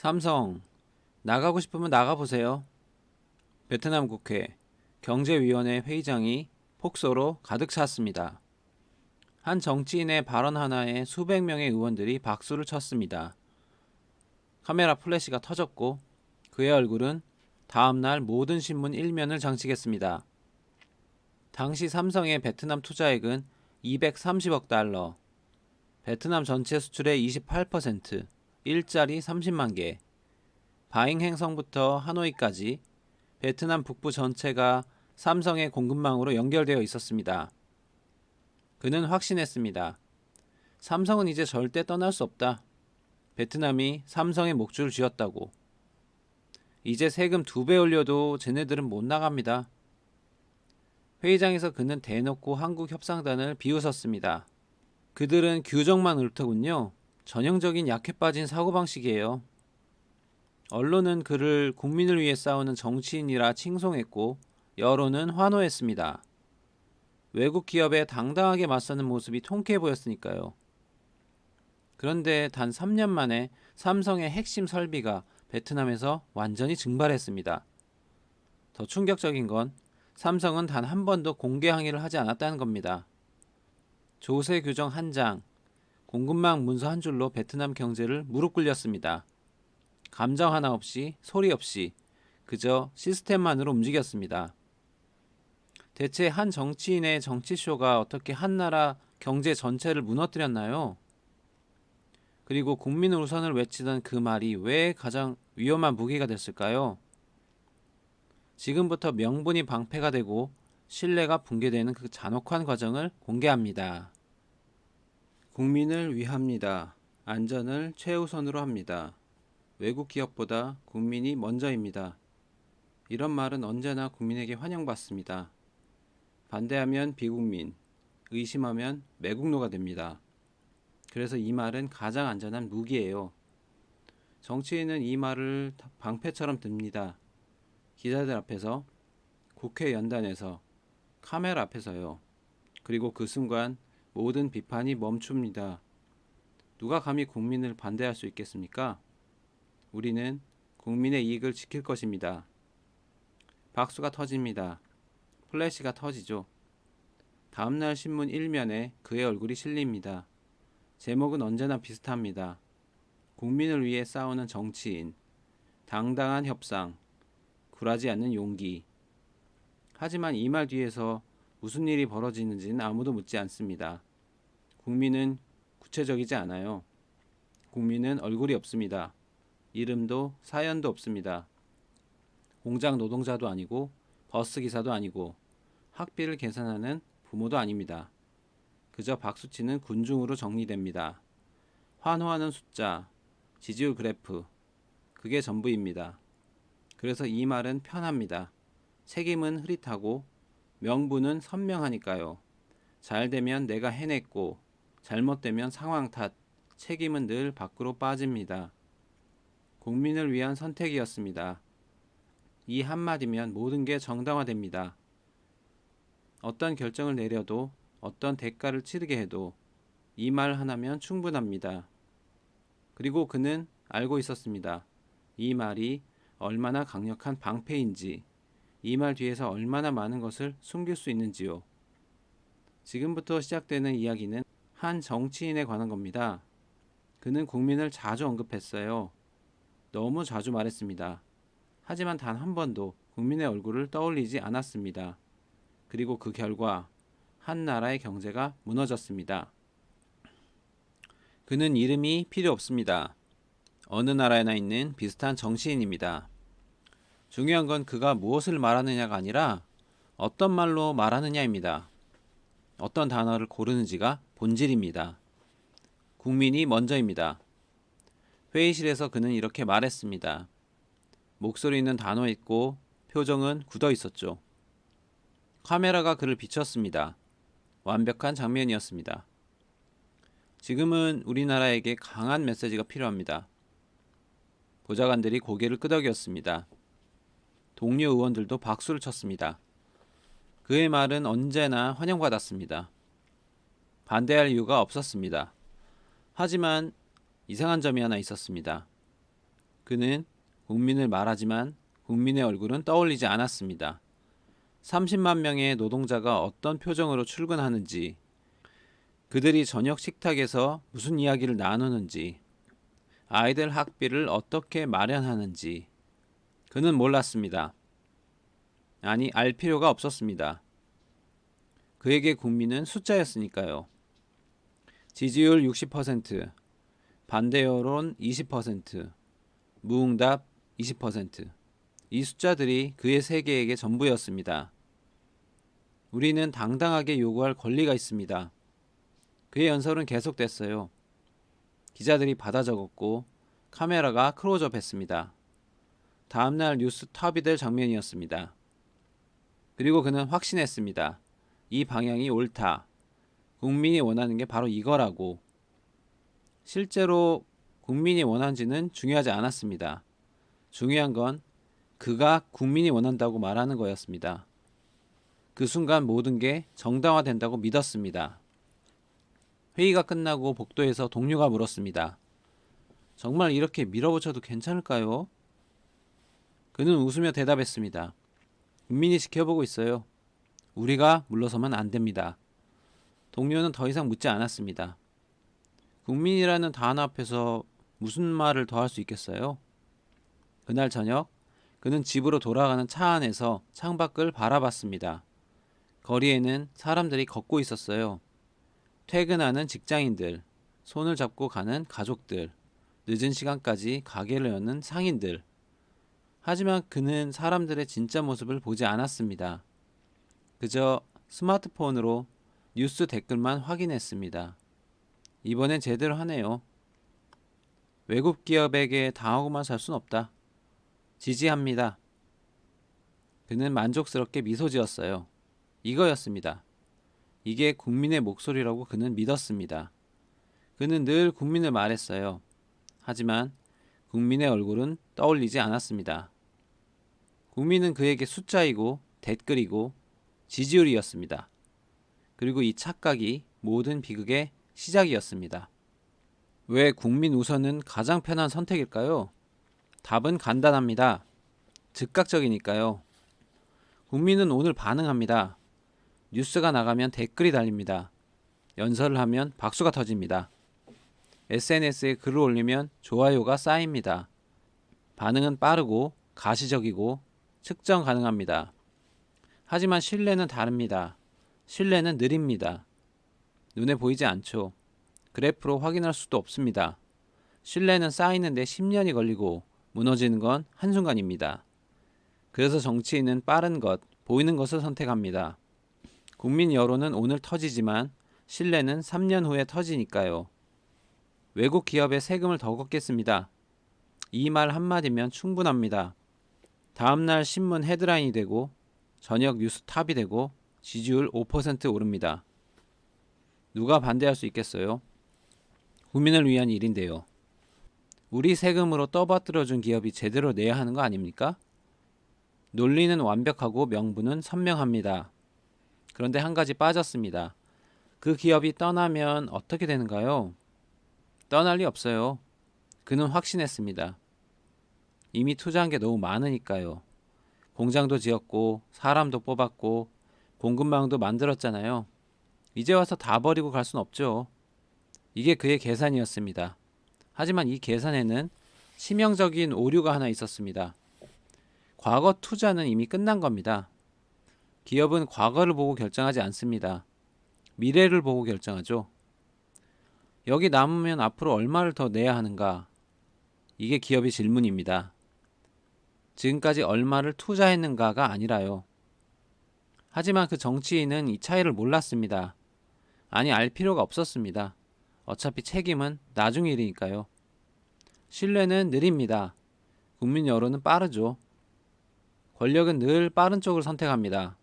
삼성, 나가고 싶으면 나가보세요. 베트남 국회 경제위원회 회의장이 폭소로 가득 찼습니다. 한 정치인의 발언 하나에 수백 명의 의원들이 박수를 쳤습니다. 카메라 플래시가 터졌고 그의 얼굴은 다음날 모든 신문 1면을 장식했습니다. 당시 삼성의 베트남 투자액은 230억 달러, 베트남 전체 수출의 28%, 일자리 30만 개, 바잉 행성부터 하노이까지 베트남 북부 전체가 삼성의 공급망으로 연결되어 있었습니다. 그는 확신했습니다. 삼성은 이제 절대 떠날 수 없다. 베트남이 삼성의 목줄을 쥐었다고. 이제 세금 2배 올려도 쟤네들은 못 나갑니다. 회의장에서 그는 대놓고 한국 협상단을 비웃었습니다. 그들은 규정만 옳더군요. 전형적인 약해 빠진 사고방식이에요. 언론은 그를 국민을 위해 싸우는 정치인이라 칭송했고 여론은 환호했습니다. 외국 기업에 당당하게 맞서는 모습이 통쾌해 보였으니까요. 그런데 단 3년 만에 삼성의 핵심 설비가 베트남에서 완전히 증발했습니다. 더 충격적인 건 삼성은 단 한 번도 공개 항의를 하지 않았다는 겁니다. 조세 규정 한 장, 공급망 문서 한 줄로 베트남 경제를 무릎 꿇렸습니다. 감정 하나 없이 소리 없이 그저 시스템만으로 움직였습니다. 대체 한 정치인의 정치쇼가 어떻게 한 나라 경제 전체를 무너뜨렸나요? 그리고 국민 우선을 외치던 그 말이 왜 가장 위험한 무기가 됐을까요? 지금부터 명분이 방패가 되고 신뢰가 붕괴되는 그 잔혹한 과정을 공개합니다. 국민을 위합니다. 안전을 최우선으로 합니다. 외국 기업보다 국민이 먼저입니다. 이런 말은 언제나 국민에게 환영받습니다. 반대하면 비국민, 의심하면 매국노가 됩니다. 그래서 이 말은 가장 안전한 무기예요. 정치인은 이 말을 방패처럼 듭니다. 기자들 앞에서, 국회 연단에서, 카메라 앞에서요. 그리고 그 순간 모든 비판이 멈춥니다. 누가 감히 국민을 반대할 수 있겠습니까? 우리는 국민의 이익을 지킬 것입니다. 박수가 터집니다. 플래시가 터지죠. 다음날 신문 1면에 그의 얼굴이 실립니다. 제목은 언제나 비슷합니다. 국민을 위해 싸우는 정치인, 당당한 협상, 굴하지 않는 용기. 하지만 이 말 뒤에서 무슨 일이 벌어지는지는 아무도 묻지 않습니다. 국민은 구체적이지 않아요. 국민은 얼굴이 없습니다. 이름도 사연도 없습니다. 공장 노동자도 아니고 버스 기사도 아니고 학비를 계산하는 부모도 아닙니다. 그저 박수치는 군중으로 정리됩니다. 환호하는 숫자, 지지율 그래프, 그게 전부입니다. 그래서 이 말은 편합니다. 책임은 흐릿하고 명분은 선명하니까요. 잘 되면 내가 해냈고 잘못되면 상황 탓, 책임은 늘 밖으로 빠집니다. 국민을 위한 선택이었습니다. 이 한마디면 모든 게 정당화됩니다. 어떤 결정을 내려도 어떤 대가를 치르게 해도 이 말 하나면 충분합니다. 그리고 그는 알고 있었습니다. 이 말이 얼마나 강력한 방패인지, 이 말 뒤에서 얼마나 많은 것을 숨길 수 있는지요. 지금부터 시작되는 이야기는 한 정치인에 관한 겁니다. 그는 국민을 자주 언급했어요. 너무 자주 말했습니다. 하지만 단 한 번도 국민의 얼굴을 떠올리지 않았습니다. 그리고 그 결과 한 나라의 경제가 무너졌습니다. 그는 이름이 필요 없습니다. 어느 나라에나 있는 비슷한 정치인입니다. 중요한 건 그가 무엇을 말하느냐가 아니라 어떤 말로 말하느냐입니다. 어떤 단어를 고르는지가 본질입니다. 국민이 먼저입니다. 회의실에서 그는 이렇게 말했습니다. 목소리는 단호했고 표정은 굳어 있었죠. 카메라가 그를 비췄습니다. 완벽한 장면이었습니다. 지금은 우리나라에게 강한 메시지가 필요합니다. 보좌관들이 고개를 끄덕였습니다. 동료 의원들도 박수를 쳤습니다. 그의 말은 언제나 환영받았습니다. 반대할 이유가 없었습니다. 하지만 이상한 점이 하나 있었습니다. 그는 국민을 말하지만 국민의 얼굴은 떠올리지 않았습니다. 30만 명의 노동자가 어떤 표정으로 출근하는지, 그들이 저녁 식탁에서 무슨 이야기를 나누는지, 아이들 학비를 어떻게 마련하는지 그는 몰랐습니다. 아니, 알 필요가 없었습니다. 그에게 국민은 숫자였으니까요. 지지율 60%, 반대 여론 20%, 무응답 20%. 이 숫자들이 그의 세계에게 전부였습니다. 우리는 당당하게 요구할 권리가 있습니다. 그의 연설은 계속됐어요. 기자들이 받아 적었고 카메라가 클로즈업했습니다. 다음날 뉴스 탑이 될 장면이었습니다. 그리고 그는 확신했습니다. 이 방향이 옳다. 국민이 원하는 게 바로 이거라고. 실제로 국민이 원하는지는 중요하지 않았습니다. 중요한 건 그가 국민이 원한다고 말하는 거였습니다. 그 순간 모든 게 정당화된다고 믿었습니다. 회의가 끝나고 복도에서 동료가 물었습니다. 정말 이렇게 밀어붙여도 괜찮을까요? 그는 웃으며 대답했습니다. 국민이 지켜보고 있어요. 우리가 물러서면 안 됩니다. 동료는 더 이상 묻지 않았습니다. 국민이라는 단어 앞에서 무슨 말을 더 할 수 있겠어요? 그날 저녁 그는 집으로 돌아가는 차 안에서 창밖을 바라봤습니다. 거리에는 사람들이 걷고 있었어요. 퇴근하는 직장인들, 손을 잡고 가는 가족들, 늦은 시간까지 가게를 여는 상인들. 하지만 그는 사람들의 진짜 모습을 보지 않았습니다. 그저 스마트폰으로 뉴스 댓글만 확인했습니다. 이번엔 제대로 하네요. 외국 기업에게 당하고만 살 순 없다. 지지합니다. 그는 만족스럽게 미소 지었어요. 이거였습니다. 이게 국민의 목소리라고 그는 믿었습니다. 그는 늘 국민을 말했어요. 하지만 국민의 얼굴은 떠올리지 않았습니다. 국민은 그에게 숫자이고 댓글이고 지지율이었습니다. 그리고 이 착각이 모든 비극의 시작이었습니다. 왜 국민 우선은 가장 편한 선택일까요? 답은 간단합니다. 즉각적이니까요. 국민은 오늘 반응합니다. 뉴스가 나가면 댓글이 달립니다. 연설을 하면 박수가 터집니다. SNS에 글을 올리면 좋아요가 쌓입니다. 반응은 빠르고 가시적이고 측정 가능합니다. 하지만 신뢰는 다릅니다. 신뢰는 느립니다. 눈에 보이지 않죠. 그래프로 확인할 수도 없습니다. 신뢰는 쌓이는데 10년이 걸리고 무너지는 건 한순간입니다. 그래서 정치인은 빠른 것, 보이는 것을 선택합니다. 국민 여론은 오늘 터지지만 신뢰는 3년 후에 터지니까요. 외국 기업에 세금을 더 걷겠습니다. 이 말 한마디면 충분합니다. 다음날 신문 헤드라인이 되고 저녁 뉴스 탑이 되고 지지율 5% 오릅니다. 누가 반대할 수 있겠어요? 국민을 위한 일인데요. 우리 세금으로 떠받들어준 기업이 제대로 내야 하는 거 아닙니까? 논리는 완벽하고 명분은 선명합니다. 그런데 한 가지 빠졌습니다. 그 기업이 떠나면 어떻게 되는가요? 떠날 리 없어요. 그는 확신했습니다. 이미 투자한 게 너무 많으니까요. 공장도 지었고 사람도 뽑았고 공급망도 만들었잖아요. 이제 와서 다 버리고 갈 순 없죠. 이게 그의 계산이었습니다. 하지만 이 계산에는 치명적인 오류가 하나 있었습니다. 과거 투자는 이미 끝난 겁니다. 기업은 과거를 보고 결정하지 않습니다. 미래를 보고 결정하죠. 여기 남으면 앞으로 얼마를 더 내야 하는가? 이게 기업의 질문입니다. 지금까지 얼마를 투자했는가가 아니라요. 하지만 그 정치인은 이 차이를 몰랐습니다. 아니, 알 필요가 없었습니다. 어차피 책임은 나중 일이니까요. 신뢰는 느립니다. 국민 여론은 빠르죠. 권력은 늘 빠른 쪽을 선택합니다.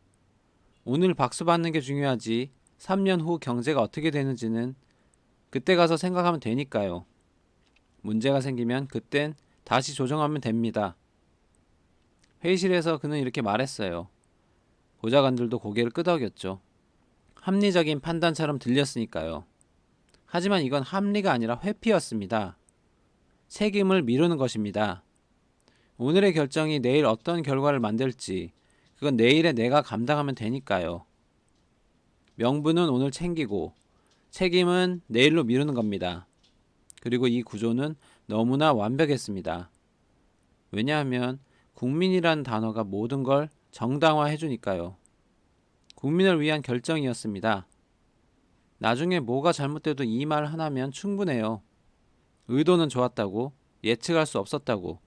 오늘 박수 받는 게 중요하지 3년 후 경제가 어떻게 되는지는 그때 가서 생각하면 되니까요. 문제가 생기면 그땐 다시 조정하면 됩니다. 회의실에서 그는 이렇게 말했어요. 보좌관들도 고개를 끄덕였죠. 합리적인 판단처럼 들렸으니까요. 하지만 이건 합리가 아니라 회피였습니다. 책임을 미루는 것입니다. 오늘의 결정이 내일 어떤 결과를 만들지 그건 내일의 내가 감당하면 되니까요. 명분은 오늘 챙기고 책임은 내일로 미루는 겁니다. 그리고 이 구조는 너무나 완벽했습니다. 왜냐하면 국민이라는 단어가 모든 걸 정당화해 주니까요. 국민을 위한 결정이었습니다. 나중에 뭐가 잘못돼도 이 말 하나면 충분해요. 의도는 좋았다고, 예측할 수 없었다고,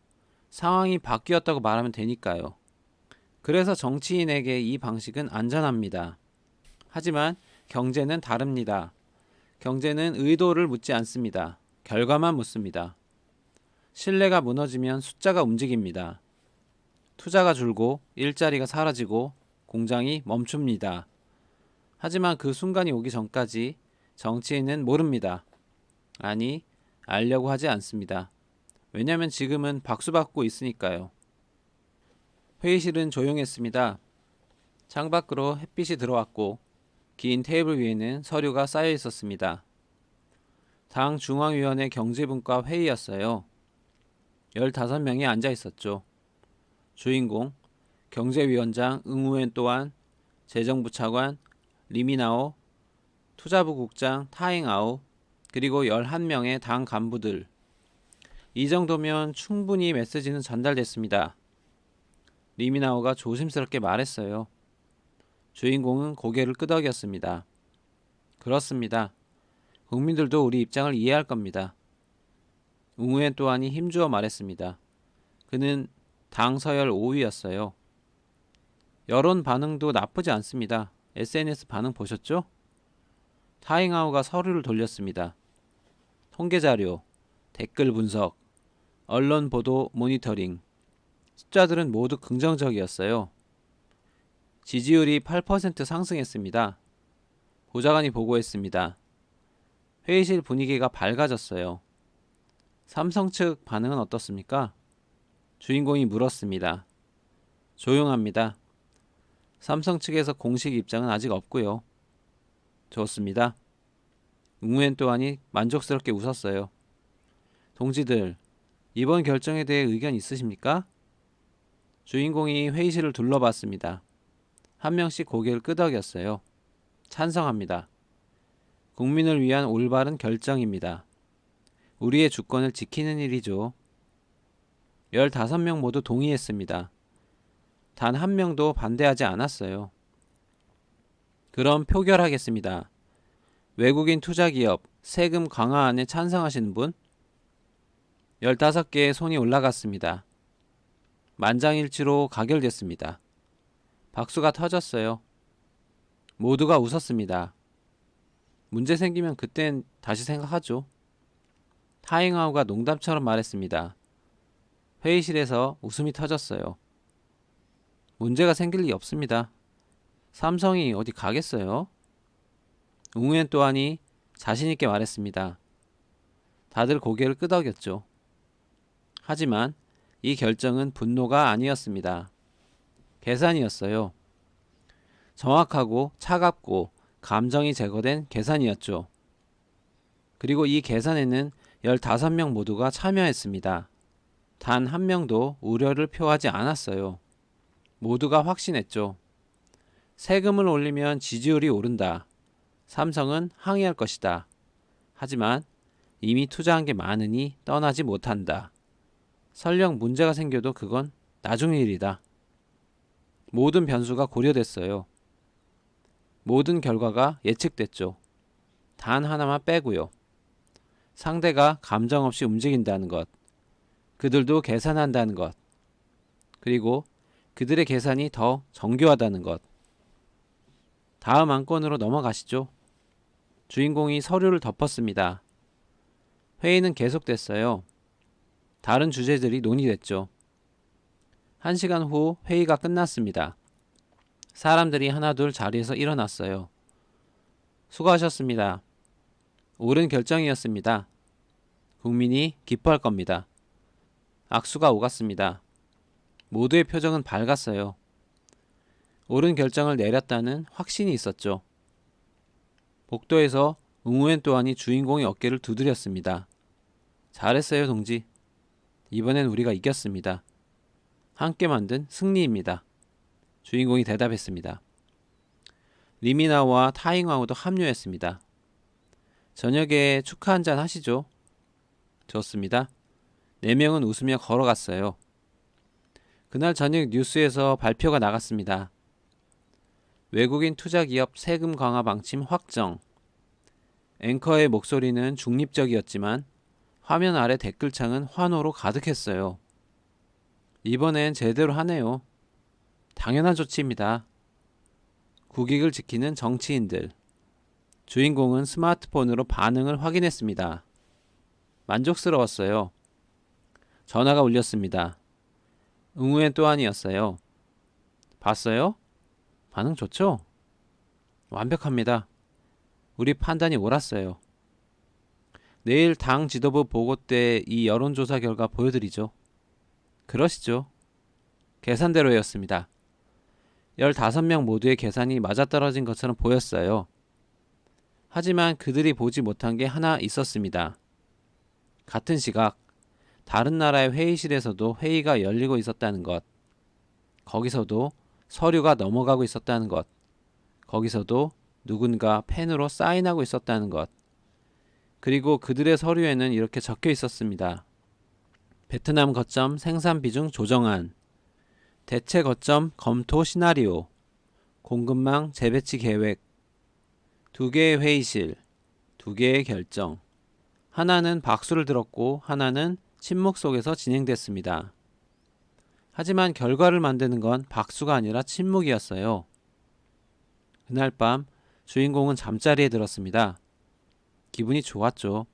상황이 바뀌었다고 말하면 되니까요. 그래서 정치인에게 이 방식은 안전합니다. 하지만 경제는 다릅니다. 경제는 의도를 묻지 않습니다. 결과만 묻습니다. 신뢰가 무너지면 숫자가 움직입니다. 투자가 줄고 일자리가 사라지고 공장이 멈춥니다. 하지만 그 순간이 오기 전까지 정치인은 모릅니다. 아니, 알려고 하지 않습니다. 왜냐하면 지금은 박수받고 있으니까요. 회의실은 조용했습니다. 창밖으로 햇빛이 들어왔고 긴 테이블 위에는 서류가 쌓여 있었습니다. 당 중앙위원회 경제분과 회의였어요. 15명이 앉아 있었죠. 주인공, 경제위원장 응우엔 또한, 재정부 차관, 리미나오, 투자부 국장 타잉아오, 그리고 11명의 당 간부들. 이 정도면 충분히 메시지는 전달됐습니다. 리미나오가 조심스럽게 말했어요. 주인공은 고개를 끄덕였습니다. 그렇습니다. 국민들도 우리 입장을 이해할 겁니다. 웅우엔 또한이 힘주어 말했습니다. 그는 당 서열 5위였어요. 여론 반응도 나쁘지 않습니다. SNS 반응 보셨죠? 타잉아우가 서류를 돌렸습니다. 통계자료, 댓글 분석, 언론 보도 모니터링. 숫자들은 모두 긍정적이었어요. 지지율이 8% 상승했습니다. 보좌관이 보고했습니다. 회의실 분위기가 밝아졌어요. 삼성 측 반응은 어떻습니까? 주인공이 물었습니다. 조용합니다. 삼성 측에서 공식 입장은 아직 없고요. 좋습니다. 응우엔 또한이 만족스럽게 웃었어요. 동지들, 이번 결정에 대해 의견 있으십니까? 주인공이 회의실을 둘러봤습니다. 한 명씩 고개를 끄덕였어요. 찬성합니다. 국민을 위한 올바른 결정입니다. 우리의 주권을 지키는 일이죠. 15명 모두 동의했습니다. 단 한 명도 반대하지 않았어요. 그럼 표결하겠습니다. 외국인 투자기업 세금 강화안에 찬성하시는 분? 15개의 손이 올라갔습니다. 만장일치로 가결됐습니다. 박수가 터졌어요. 모두가 웃었습니다. 문제 생기면 그땐 다시 생각하죠. 타잉아우가 농담처럼 말했습니다. 회의실에서 웃음이 터졌어요. 문제가 생길 리 없습니다. 삼성이 어디 가겠어요? 웅우엔 또한이 자신있게 말했습니다. 다들 고개를 끄덕였죠. 하지만 이 결정은 분노가 아니었습니다. 계산이었어요. 정확하고 차갑고 감정이 제거된 계산이었죠. 그리고 이 계산에는 15명 모두가 참여했습니다. 단 한 명도 우려를 표하지 않았어요. 모두가 확신했죠. 세금을 올리면 지지율이 오른다. 삼성은 항의할 것이다. 하지만 이미 투자한 게 많으니 떠나지 못한다. 설령 문제가 생겨도 그건 나중 일이다. 모든 변수가 고려됐어요. 모든 결과가 예측됐죠. 단 하나만 빼고요. 상대가 감정 없이 움직인다는 것. 그들도 계산한다는 것. 그리고 그들의 계산이 더 정교하다는 것. 다음 안건으로 넘어가시죠. 주인공이 서류를 덮었습니다. 회의는 계속됐어요. 다른 주제들이 논의됐죠. 1시간 후 회의가 끝났습니다. 사람들이 하나둘 자리에서 일어났어요. 수고하셨습니다. 옳은 결정이었습니다. 국민이 기뻐할 겁니다. 악수가 오갔습니다. 모두의 표정은 밝았어요. 옳은 결정을 내렸다는 확신이 있었죠. 복도에서 응우엔 또한이 주인공의 어깨를 두드렸습니다. 잘했어요, 동지. 이번엔 우리가 이겼습니다. 함께 만든 승리입니다. 주인공이 대답했습니다. 리미나오와 타잉와우도 합류했습니다. 저녁에 축하 한잔 하시죠. 좋습니다. 4명은 웃으며 걸어갔어요. 그날 저녁 뉴스에서 발표가 나갔습니다. 외국인 투자기업 세금 강화 방침 확정. 앵커의 목소리는 중립적이었지만 화면 아래 댓글창은 환호로 가득했어요. 이번엔 제대로 하네요. 당연한 조치입니다. 국익을 지키는 정치인들. 주인공은 스마트폰으로 반응을 확인했습니다. 만족스러웠어요. 전화가 울렸습니다. 응우엔 또한이었어요. 봤어요? 반응 좋죠? 완벽합니다. 우리 판단이 옳았어요. 내일 당 지도부 보고 때 이 여론조사 결과 보여드리죠. 그러시죠. 계산대로였습니다. 15명 모두의 계산이 맞아떨어진 것처럼 보였어요. 하지만 그들이 보지 못한 게 하나 있었습니다. 같은 시각, 다른 나라의 회의실에서도 회의가 열리고 있었다는 것. 거기서도 서류가 넘어가고 있었다는 것. 거기서도 누군가 펜으로 사인하고 있었다는 것. 그리고 그들의 서류에는 이렇게 적혀 있었습니다. 베트남 거점 생산 비중 조정안, 대체 거점 검토 시나리오, 공급망 재배치 계획, 2개의 회의실, 2개의 결정. 하나는 박수를 들었고 하나는 침묵 속에서 진행됐습니다. 하지만 결과를 만드는 건 박수가 아니라 침묵이었어요. 그날 밤 주인공은 잠자리에 들었습니다. 기분이 좋았죠.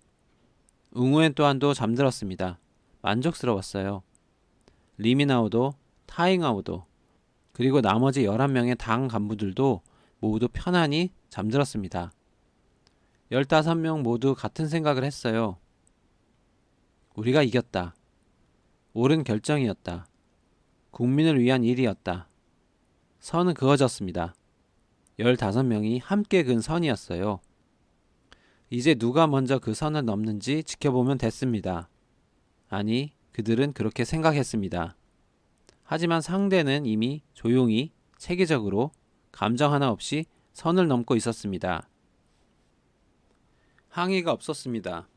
응우엔 또한도 잠들었습니다. 만족스러웠어요. 리미나오도 타잉아오도 그리고 나머지 11명의 당 간부들도 모두 편안히 잠들었습니다. 15명 모두 같은 생각을 했어요. 우리가 이겼다. 옳은 결정이었다. 국민을 위한 일이었다. 선은 그어졌습니다. 15명이 함께 그은 선이었어요. 이제 누가 먼저 그 선을 넘는지 지켜보면 됐습니다. 아니, 그들은 그렇게 생각했습니다. 하지만 상대는 이미 조용히 체계적으로 감정 하나 없이 선을 넘고 있었습니다. 항의가 없었습니다.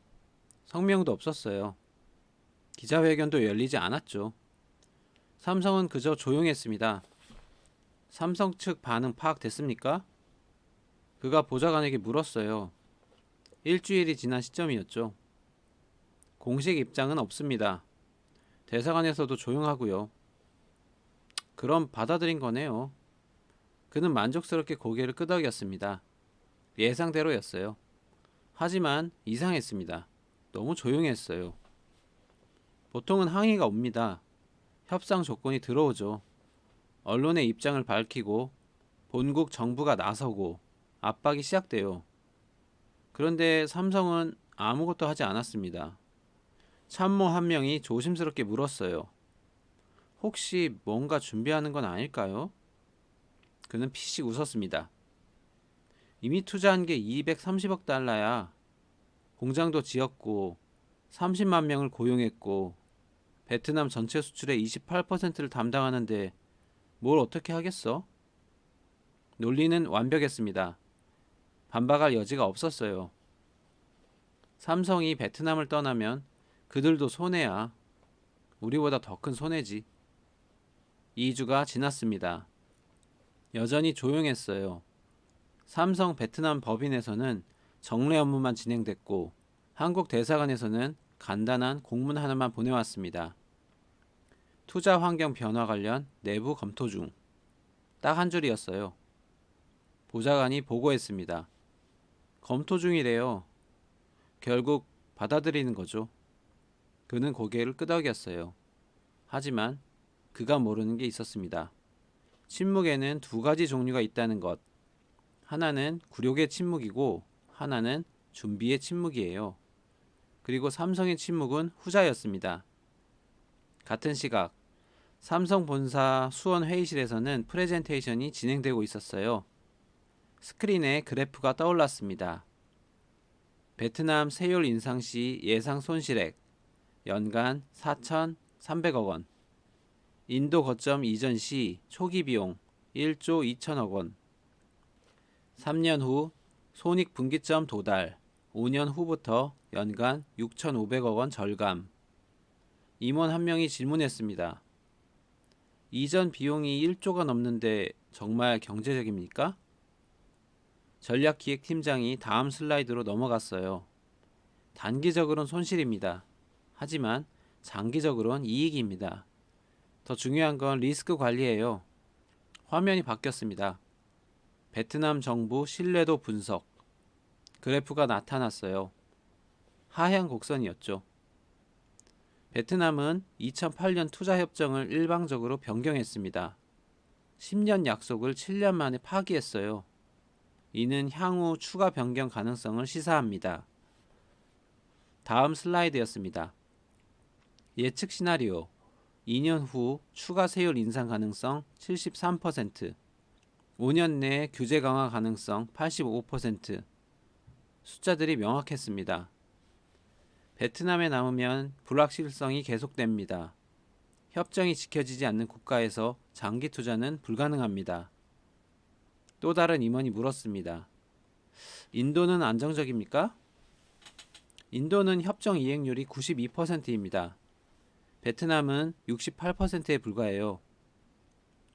성명도 없었어요. 기자회견도 열리지 않았죠. 삼성은 그저 조용했습니다. 삼성 측 반응 파악됐습니까? 그가 보좌관에게 물었어요. 일주일이 지난 시점이었죠. 공식 입장은 없습니다. 대사관에서도 조용하고요. 그럼 받아들인 거네요. 그는 만족스럽게 고개를 끄덕였습니다. 예상대로였어요. 하지만 이상했습니다. 너무 조용했어요. 보통은 항의가 옵니다. 협상 조건이 들어오죠. 언론의 입장을 밝히고 본국 정부가 나서고 압박이 시작돼요. 그런데 삼성은 아무것도 하지 않았습니다. 참모 한 명이 조심스럽게 물었어요. 혹시 뭔가 준비하는 건 아닐까요? 그는 피식 웃었습니다. 이미 투자한 게 230억 달러야. 공장도 지었고 30만 명을 고용했고 베트남 전체 수출의 28%를 담당하는데 뭘 어떻게 하겠어? 논리는 완벽했습니다. 반박할 여지가 없었어요. 삼성이 베트남을 떠나면 그들도 손해야. 우리보다 더 큰 손해지. 2주가 지났습니다. 여전히 조용했어요. 삼성 베트남 법인에서는 정례 업무만 진행됐고 한국 대사관에서는 간단한 공문 하나만 보내왔습니다. 투자 환경 변화 관련 내부 검토 중. 딱 한 줄이었어요. 보좌관이 보고했습니다. 검토 중이래요. 결국 받아들이는 거죠. 그는 고개를 끄덕였어요. 하지만 그가 모르는 게 있었습니다. 침묵에는 2가지 종류가 있다는 것. 하나는 굴욕의 침묵이고 하나는 준비의 침묵이에요. 그리고 삼성의 침묵은 후자였습니다. 같은 시각 삼성 본사 수원 회의실에서는 프레젠테이션이 진행되고 있었어요. 스크린에 그래프가 떠올랐습니다. 베트남 세율 인상 시 예상 손실액 연간 4,300억 원. 인도 거점 이전 시 초기 비용 1조 2천억 원. 3년 후 손익분기점 도달. 5년 후부터 연간 6,500억 원 절감. 임원 한 명이 질문했습니다. 이전 비용이 1조가 넘는데 정말 경제적입니까? 전략기획팀장이 다음 슬라이드로 넘어갔어요. 단기적으로는 손실입니다. 하지만 장기적으로는 이익입니다. 더 중요한 건 리스크 관리예요. 화면이 바뀌었습니다. 베트남 정부 신뢰도 분석. 그래프가 나타났어요. 하향 곡선이었죠. 베트남은 2008년 투자협정을 일방적으로 변경했습니다. 10년 약속을 7년 만에 파기했어요. 이는 향후 추가 변경 가능성을 시사합니다. 다음 슬라이드였습니다. 예측 시나리오 2년 후 추가 세율 인상 가능성 73%, 5년 내 규제 강화 가능성 85%. 숫자들이 명확했습니다. 베트남에 남으면 불확실성이 계속됩니다. 협정이 지켜지지 않는 국가에서 장기 투자는 불가능합니다. 또 다른 임원이 물었습니다. 인도는 안정적입니까? 인도는 협정 이행률이 92%입니다. 베트남은 68%에 불과해요.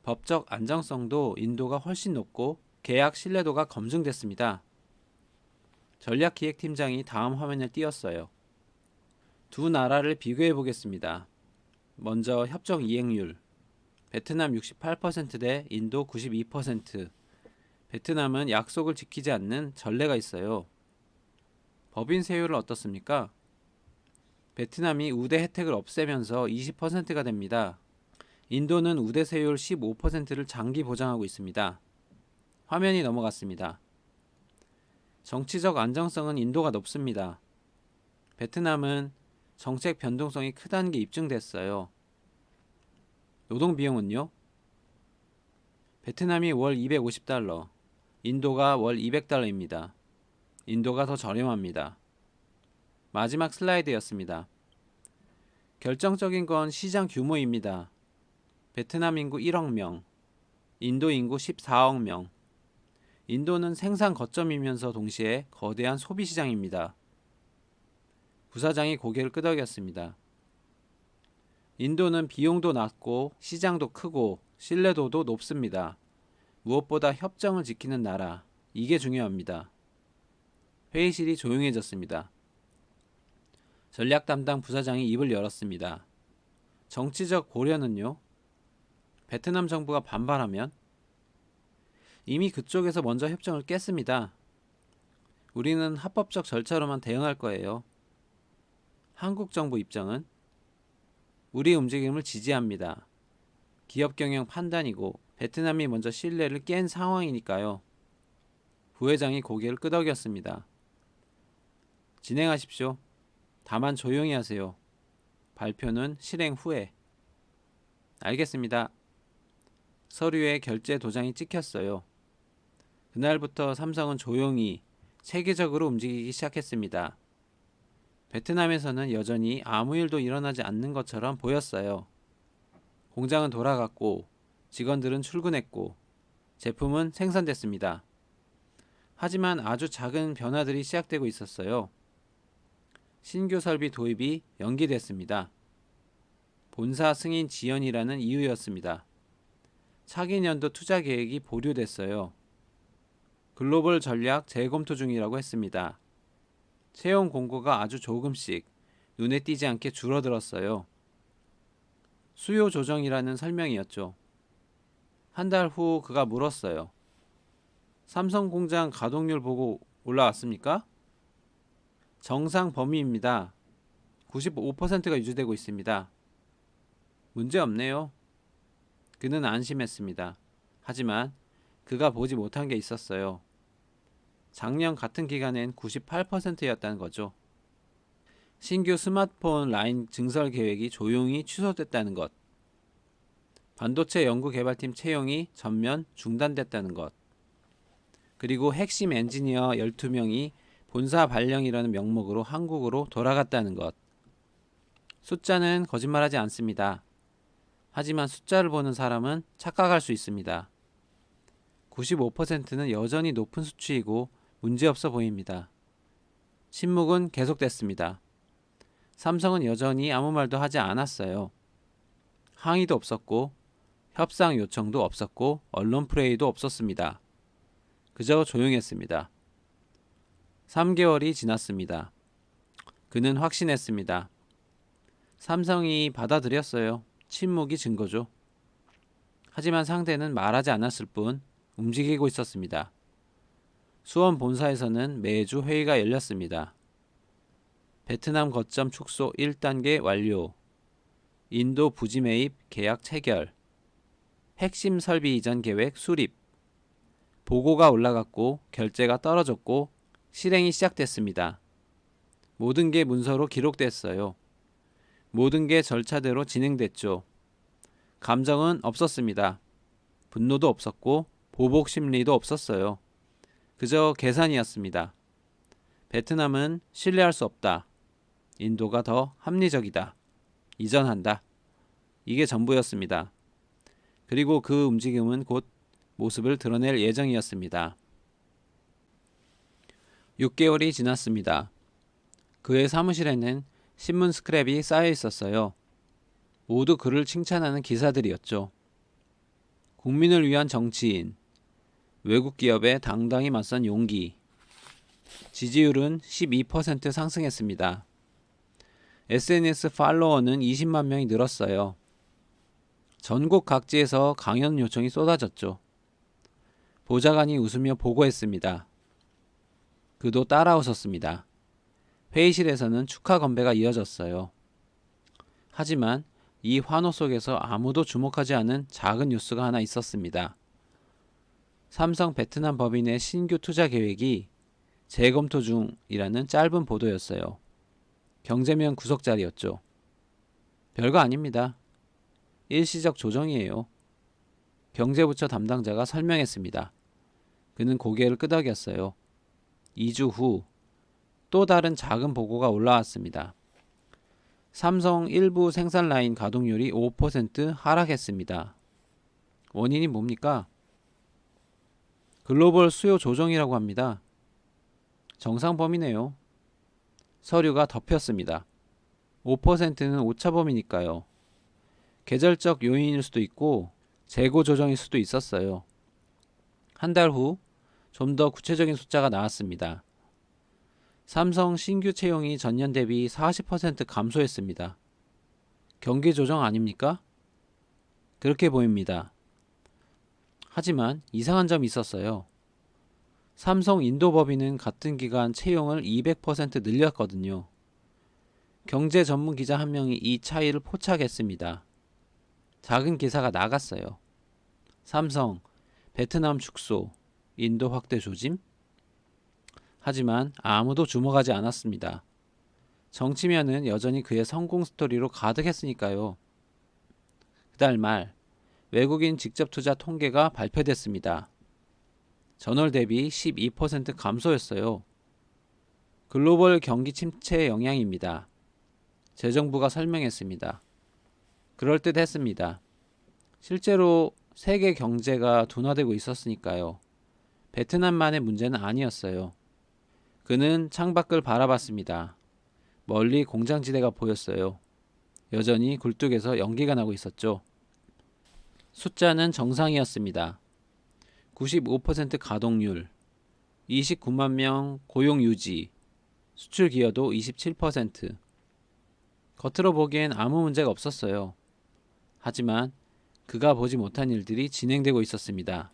법적 안정성도 인도가 훨씬 높고 계약 신뢰도가 검증됐습니다. 전략기획팀장이 다음 화면을 띄웠어요. 두 나라를 비교해 보겠습니다. 먼저 협정 이행률. 베트남 68% 대 인도 92%. 베트남은 약속을 지키지 않는 전례가 있어요. 법인 세율은 어떻습니까? 베트남이 우대 혜택을 없애면서 20%가 됩니다. 인도는 우대 세율 15%를 장기 보장하고 있습니다. 화면이 넘어갔습니다. 정치적 안정성은 인도가 높습니다. 베트남은 정책 변동성이 크다는 게 입증됐어요. 노동 비용은요? 베트남이 월 250달러, 인도가 월 200달러입니다. 인도가 더 저렴합니다. 마지막 슬라이드였습니다. 결정적인 건 시장 규모입니다. 베트남 인구 1억 명, 인도 인구 14억 명. 인도는 생산 거점이면서 동시에 거대한 소비 시장입니다. 부사장이 고개를 끄덕였습니다. 인도는 비용도 낮고 시장도 크고 신뢰도도 높습니다. 무엇보다 협정을 지키는 나라, 이게 중요합니다. 회의실이 조용해졌습니다. 전략 담당 부사장이 입을 열었습니다. 정치적 고려는요? 베트남 정부가 반발하면? 이미 그쪽에서 먼저 협정을 깼습니다. 우리는 합법적 절차로만 대응할 거예요. 한국 정부 입장은? 우리 움직임을 지지합니다. 기업 경영 판단이고 베트남이 먼저 신뢰를 깬 상황이니까요. 부회장이 고개를 끄덕였습니다. 진행하십시오. 다만 조용히 하세요. 발표는 실행 후에. 알겠습니다. 서류에 결제 도장이 찍혔어요. 그날부터 삼성은 조용히 체계적으로 움직이기 시작했습니다. 베트남에서는 여전히 아무 일도 일어나지 않는 것처럼 보였어요. 공장은 돌아갔고 직원들은 출근했고 제품은 생산됐습니다. 하지만 아주 작은 변화들이 시작되고 있었어요. 신규 설비 도입이 연기됐습니다. 본사 승인 지연이라는 이유였습니다. 차기 년도 투자 계획이 보류됐어요. 글로벌 전략 재검토 중이라고 했습니다. 채용 공고가 아주 조금씩 눈에 띄지 않게 줄어들었어요. 수요 조정이라는 설명이었죠. 한 달 후 그가 물었어요. 삼성 공장 가동률 보고 올라왔습니까? 정상 범위입니다. 95%가 유지되고 있습니다. 문제 없네요. 그는 안심했습니다. 하지만 그가 보지 못한 게 있었어요. 작년 같은 기간엔 98%였다는 거죠. 신규 스마트폰 라인 증설 계획이 조용히 취소됐다는 것. 반도체 연구개발팀 채용이 전면 중단됐다는 것. 그리고 핵심 엔지니어 12명이 본사 발령이라는 명목으로 한국으로 돌아갔다는 것. 숫자는 거짓말하지 않습니다. 하지만 숫자를 보는 사람은 착각할 수 있습니다. 95%는 여전히 높은 수치이고 문제없어 보입니다. 침묵은 계속됐습니다. 삼성은 여전히 아무 말도 하지 않았어요. 항의도 없었고 협상 요청도 없었고 언론 플레이도 없었습니다. 그저 조용했습니다. 3개월이 지났습니다. 그는 확신했습니다. 삼성이 받아들였어요. 침묵이 증거죠. 하지만 상대는 말하지 않았을 뿐 움직이고 있었습니다. 수원 본사에서는 매주 회의가 열렸습니다. 베트남 거점 축소 1단계 완료, 인도 부지 매입 계약 체결, 핵심 설비 이전 계획 수립, 보고가 올라갔고 결제가 떨어졌고 실행이 시작됐습니다. 모든 게 문서로 기록됐어요. 모든 게 절차대로 진행됐죠. 감정은 없었습니다. 분노도 없었고 보복 심리도 없었어요. 그저 계산이었습니다. 베트남은 신뢰할 수 없다. 인도가 더 합리적이다. 이전한다. 이게 전부였습니다. 그리고 그 움직임은 곧 모습을 드러낼 예정이었습니다. 6개월이 지났습니다. 그의 사무실에는 신문 스크랩이 쌓여 있었어요. 모두 그를 칭찬하는 기사들이었죠. 국민을 위한 정치인, 외국 기업에 당당히 맞선 용기. 지지율은 12% 상승했습니다. SNS 팔로워는 20만 명이 늘었어요. 전국 각지에서 강연 요청이 쏟아졌죠. 보좌관이 웃으며 보고했습니다. 그도 따라 웃었습니다. 회의실에서는 축하 건배가 이어졌어요. 하지만 이 환호 속에서 아무도 주목하지 않은 작은 뉴스가 하나 있었습니다. 삼성 베트남 법인의 신규 투자 계획이 재검토 중이라는 짧은 보도였어요. 경제면 구석자리였죠. 별거 아닙니다. 일시적 조정이에요. 경제부처 담당자가 설명했습니다. 그는 고개를 끄덕였어요. 2주 후 또 다른 작은 보고가 올라왔습니다. 삼성 일부 생산 라인 가동률이 5% 하락했습니다. 원인이 뭡니까? 글로벌 수요 조정이라고 합니다. 정상 범위네요. 서류가 덮였습니다. 5%는 오차범위니까요. 계절적 요인일 수도 있고 재고 조정일 수도 있었어요. 한 달 후 좀 더 구체적인 숫자가 나왔습니다. 삼성 신규 채용이 전년 대비 40% 감소했습니다. 경기 조정 아닙니까? 그렇게 보입니다. 하지만 이상한 점이 있었어요. 삼성 인도 법인은 같은 기간 채용을 200% 늘렸거든요. 경제 전문 기자 한 명이 이 차이를 포착했습니다. 작은 기사가 나갔어요. 삼성, 베트남 축소, 인도 확대 조짐? 하지만 아무도 주목하지 않았습니다. 정치면은 여전히 그의 성공 스토리로 가득했으니까요. 그달 말 외국인 직접 투자 통계가 발표됐습니다. 전월 대비 12% 감소였어요. 글로벌 경기 침체 영향입니다. 재정부가 설명했습니다. 그럴듯했습니다. 실제로 세계 경제가 둔화되고 있었으니까요. 베트남만의 문제는 아니었어요. 그는 창밖을 바라봤습니다. 멀리 공장지대가 보였어요. 여전히 굴뚝에서 연기가 나고 있었죠. 숫자는 정상이었습니다. 95% 가동률, 29만 명 고용 유지, 수출 기여도 27%. 겉으로 보기엔 아무 문제가 없었어요. 하지만 그가 보지 못한 일들이 진행되고 있었습니다.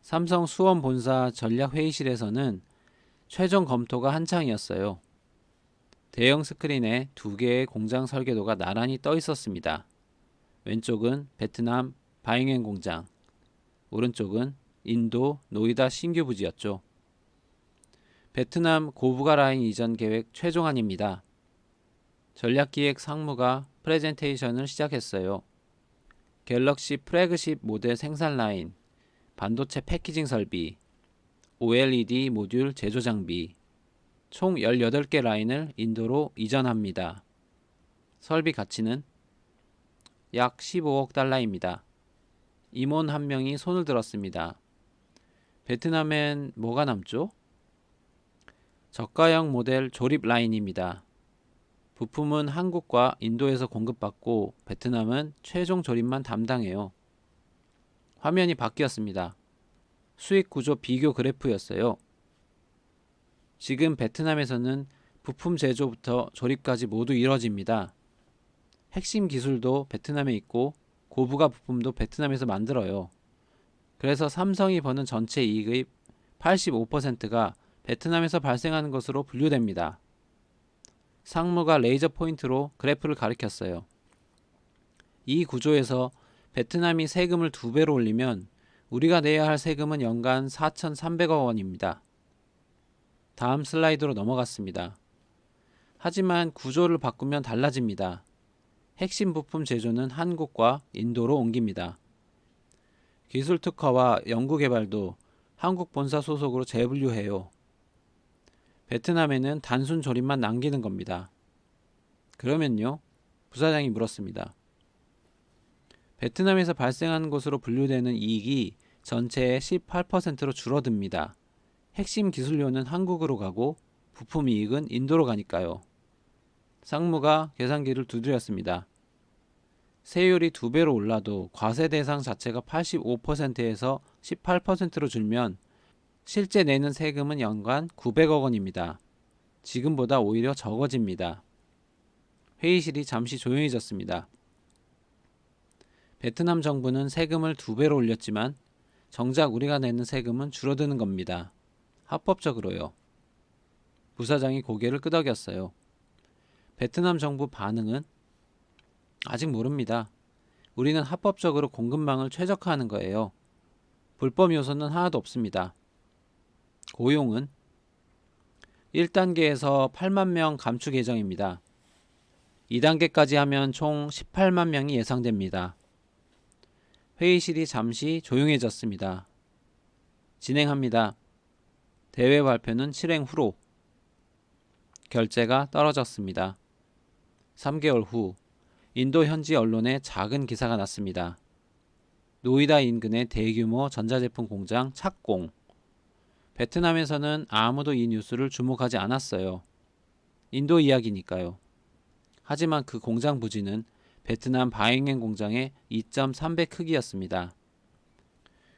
삼성 수원 본사 전략회의실에서는 최종 검토가 한창이었어요. 대형 스크린에 2개의 공장 설계도가 나란히 떠 있었습니다. 왼쪽은 베트남 바잉엔 공장, 오른쪽은 인도 노이다 신규 부지였죠. 베트남 고부가 라인 이전 계획 최종안입니다. 전략기획 상무가 프레젠테이션을 시작했어요. 갤럭시 플래그십 모델 생산 라인, 반도체 패키징 설비, OLED 모듈 제조 장비, 총 18개 라인을 인도로 이전합니다. 설비 가치는 약 15억 달러입니다. 임원 한 명이 손을 들었습니다. 베트남엔 뭐가 남죠? 저가형 모델 조립 라인입니다. 부품은 한국과 인도에서 공급받고 베트남은 최종 조립만 담당해요. 화면이 바뀌었습니다. 수익 구조 비교 그래프였어요. 지금 베트남에서는 부품 제조부터 조립까지 모두 이뤄집니다. 핵심 기술도 베트남에 있고 고부가 부품도 베트남에서 만들어요. 그래서 삼성이 버는 전체 이익의 85%가 베트남에서 발생하는 것으로 분류됩니다. 상무가 레이저 포인트로 그래프를 가리켰어요. 이 구조에서 베트남이 세금을 2배로 올리면 우리가 내야 할 세금은 연간 4,300억 원입니다. 다음 슬라이드로 넘어갔습니다. 하지만 구조를 바꾸면 달라집니다. 핵심 부품 제조는 한국과 인도로 옮깁니다. 기술 특화와 연구 개발도 한국 본사 소속으로 재분류해요. 베트남에는 단순 조립만 남기는 겁니다. 그러면요? 부사장이 물었습니다. 베트남에서 발생하는 것으로 분류되는 이익이 전체의 18%로 줄어듭니다. 핵심 기술료는 한국으로 가고 부품 이익은 인도로 가니까요. 상무가 계산기를 두드렸습니다. 세율이 2배로 올라도 과세 대상 자체가 85%에서 18%로 줄면 실제 내는 세금은 연간 900억 원입니다. 지금보다 오히려 적어집니다. 회의실이 잠시 조용해졌습니다. 베트남 정부는 세금을 2배로 올렸지만 정작 우리가 내는 세금은 줄어드는 겁니다. 합법적으로요. 부사장이 고개를 끄덕였어요. 베트남 정부 반응은? 아직 모릅니다. 우리는 합법적으로 공급망을 최적화하는 거예요. 불법 요소는 하나도 없습니다. 고용은? 1단계에서 8만 명 감축 예정입니다. 2단계까지 하면 총 18만 명이 예상됩니다. 회의실이 잠시 조용해졌습니다. 진행합니다. 대회 발표는 실행 후로. 결제가 떨어졌습니다. 3개월 후 인도 현지 언론에 작은 기사가 났습니다. 노이다 인근의 대규모 전자제품 공장 착공. 베트남에서는 아무도 이 뉴스를 주목하지 않았어요. 인도 이야기니까요. 하지만 그 공장 부지는 베트남 바잉행 공장의 2.3배 크기였습니다.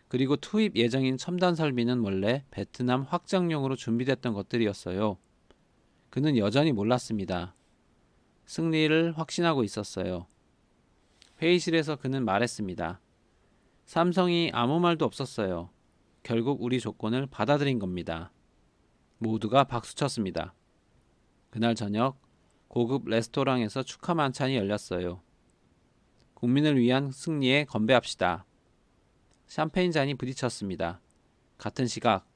그리고 투입 예정인 첨단 설비는 원래 베트남 확장용으로 준비됐던 것들이었어요. 그는 여전히 몰랐습니다. 승리를 확신하고 있었어요. 회의실에서 그는 말했습니다. 삼성이 아무 말도 없었어요. 결국 우리 조건을 받아들인 겁니다. 모두가 박수쳤습니다. 그날 저녁 고급 레스토랑에서 축하 만찬이 열렸어요. 국민을 위한 승리에 건배합시다. 샴페인 잔이 부딪혔습니다. 같은 시각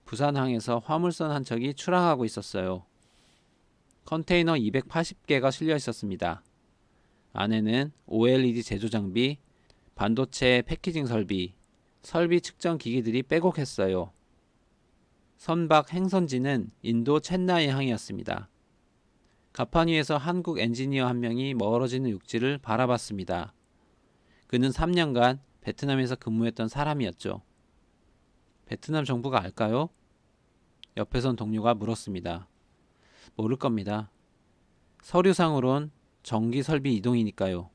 부산항에서 화물선 한 척이 출항하고 있었어요. 컨테이너 280개가 실려 있었습니다. 안에는 OLED 제조 장비, 반도체 패키징 설비, 설비 측정 기기들이 빼곡했어요. 선박 행선지는 인도 첸나이 항이었습니다. 갑판 위에서 한국 엔지니어 한 명이 멀어지는 육지를 바라봤습니다. 그는 3년간 베트남에서 근무했던 사람이었죠. 베트남 정부가 알까요? 옆에 선 동료가 물었습니다. 모를 겁니다. 서류상으론 정기 설비 이동이니까요.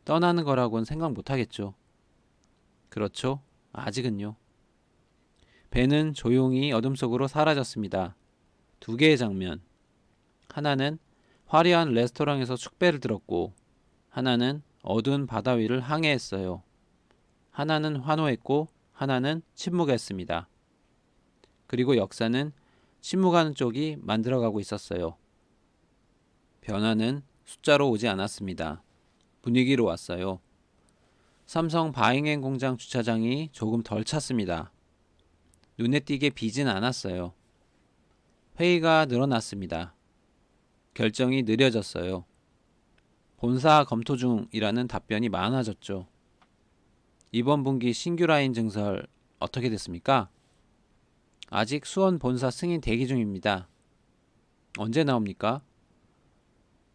떠나는 거라고는 생각 못하겠죠. 그렇죠. 아직은요. 배는 조용히 어둠 속으로 사라졌습니다. 2개의 장면. 하나는 화려한 레스토랑에서 축배를 들었고 하나는 어두운 바다 위를 항해했어요. 하나는 환호했고 하나는 침묵했습니다. 그리고 역사는 침묵하는 쪽이 만들어가고 있었어요. 변화는 숫자로 오지 않았습니다. 분위기로 왔어요. 삼성 바잉행 공장 주차장이 조금 덜 찼습니다. 눈에 띄게 비진 않았어요. 회의가 늘어났습니다. 결정이 느려졌어요. 본사 검토 중이라는 답변이 많아졌죠. 이번 분기 신규 라인 증설 어떻게 됐습니까? 아직 수원 본사 승인 대기 중입니다. 언제 나옵니까?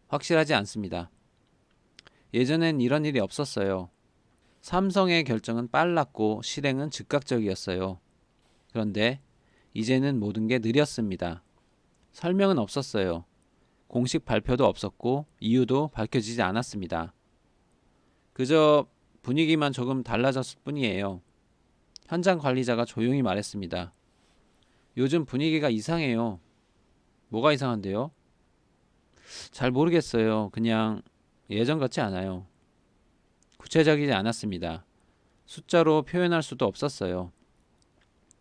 확실하지 않습니다. 예전엔 이런 일이 없었어요. 삼성의 결정은 빨랐고 실행은 즉각적이었어요. 그런데 이제는 모든 게 느렸습니다. 설명은 없었어요. 공식 발표도 없었고 이유도 밝혀지지 않았습니다. 그저 분위기만 조금 달라졌을 뿐이에요. 현장 관리자가 조용히 말했습니다. 요즘 분위기가 이상해요. 뭐가 이상한데요? 잘 모르겠어요. 그냥 예전 같지 않아요. 구체적이지 않았습니다. 숫자로 표현할 수도 없었어요.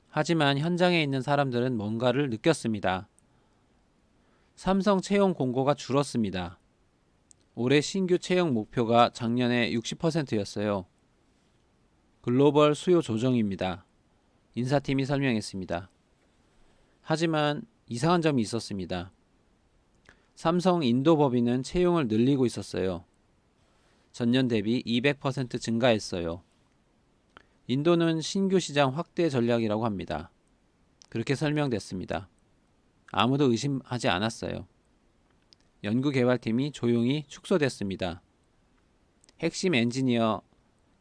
하지만 현장에 있는 사람들은 뭔가를 느꼈습니다. 삼성 채용 공고가 줄었습니다. 올해 신규 채용 목표가 작년에 60%였어요. 글로벌 수요 조정입니다. 인사팀이 설명했습니다. 하지만 이상한 점이 있었습니다. 삼성 인도 법인은 채용을 늘리고 있었어요. 전년 대비 200% 증가했어요. 인도는 신규 시장 확대 전략이라고 합니다. 그렇게 설명됐습니다. 아무도 의심하지 않았어요. 연구개발팀이 조용히 축소됐습니다. 핵심 엔지니어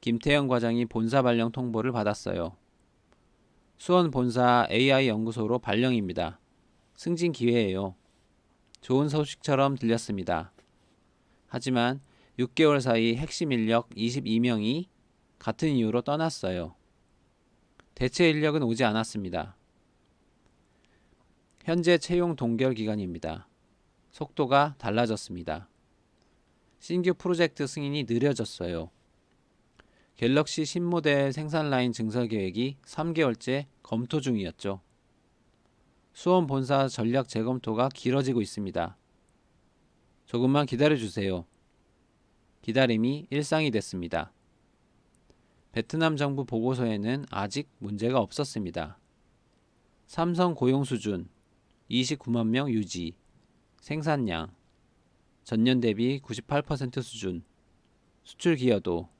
김태형 과장이 본사 발령 통보를 받았어요. 수원 본사 AI 연구소로 발령입니다. 승진 기회예요. 좋은 소식처럼 들렸습니다. 하지만 6개월 사이 핵심 인력 22명이 같은 이유로 떠났어요. 대체 인력은 오지 않았습니다. 현재 채용 동결 기간입니다. 속도가 달라졌습니다. 신규 프로젝트 승인이 느려졌어요. 갤럭시 신모델 생산 라인 증설 계획이 3개월째 검토 중이었죠. 수원 본사 전략 재검토가 길어지고 있습니다. 조금만 기다려주세요. 기다림이 일상이 됐습니다. 베트남 정부 보고서에는 아직 문제가 없었습니다. 삼성 고용 수준 29만 명 유지, 생산량 전년 대비 98% 수준, 수출 기여도